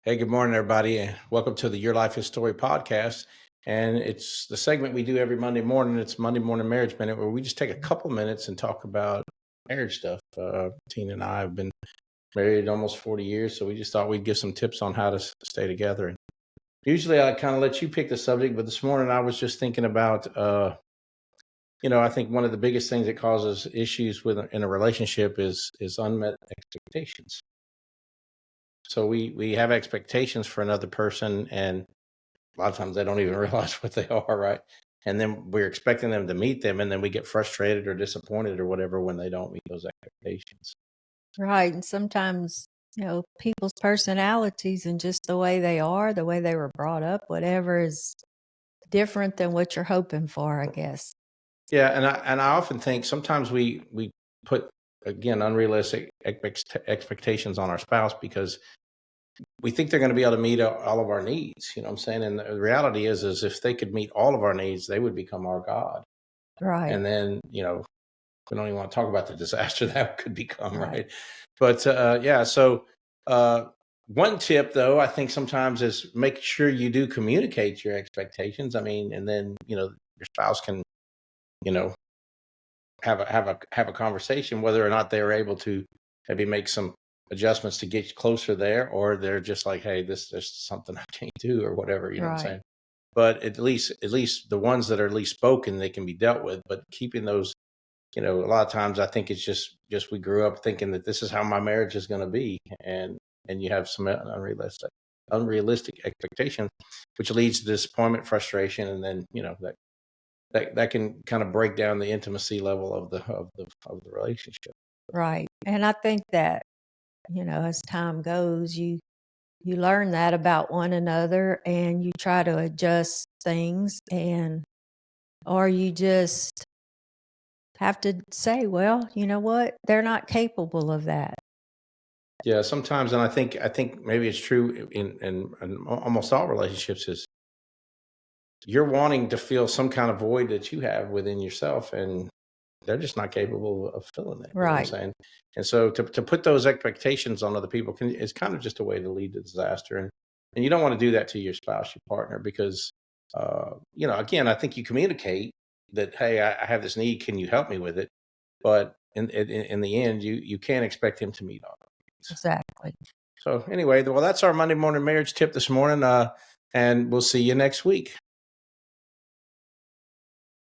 Hey, good morning, everybody, and welcome to the Your Life is Story podcast. And it's the segment we do every Monday morning. It's Monday Morning Marriage Minute, where we just take a couple minutes and talk about marriage stuff. Tina and I have been married almost 40 years, so we just thought we'd give some tips on how to stay together. And usually, I kind of let you pick the subject, but this morning I was just thinking about, I think one of the biggest things that causes issues in a relationship is unmet expectations. So we have expectations for another person, and a lot of times they don't even realize what they are, right? And then we're expecting them to meet them, and then we get frustrated or disappointed or whatever when they don't meet those expectations. Right. And sometimes, people's personalities and just the way they are, the way they were brought up, whatever is different than what you're hoping for, I guess. Yeah, and I often think sometimes we put, again, unrealistic expectations on our spouse because we think they're going to be able to meet all of our needs. You know what I'm saying? And the reality is if they could meet all of our needs, they would become our God. Right. And then, we don't even want to talk about the disaster that could become, Right. right? But yeah, so one tip, though, I think sometimes is make sure you do communicate your expectations. I mean, and then your spouse can, you know, have a conversation whether or not they're able to maybe make some adjustments to get closer there, or they're just like, hey, there's something I can't do or whatever. You know what I'm Right. saying? But at least the ones that are least spoken, they can be dealt with. But keeping those, a lot of times I think it's just we grew up thinking that this is how my marriage is going to be, and you have some unrealistic expectations, which leads to disappointment, frustration, and then that can kind of break down the intimacy level of the relationship. Right. And I think that, as time goes, you learn that about one another and you try to adjust things, or you just have to say, well, you know what? They're not capable of that. Yeah, sometimes, and I think maybe it's true in almost all relationships, is you're wanting to fill some kind of void that you have within yourself, and they're just not capable of filling that. You know what I'm Right. saying? And so to put those expectations on other people is kind of just a way to lead to disaster. And you don't want to do that to your spouse, your partner, because, again, I think you communicate that, hey, I have this need. Can you help me with it? But in the end, you can't expect him to meet all of these. Exactly. So anyway, well, that's our Monday morning marriage tip this morning. And we'll see you next week.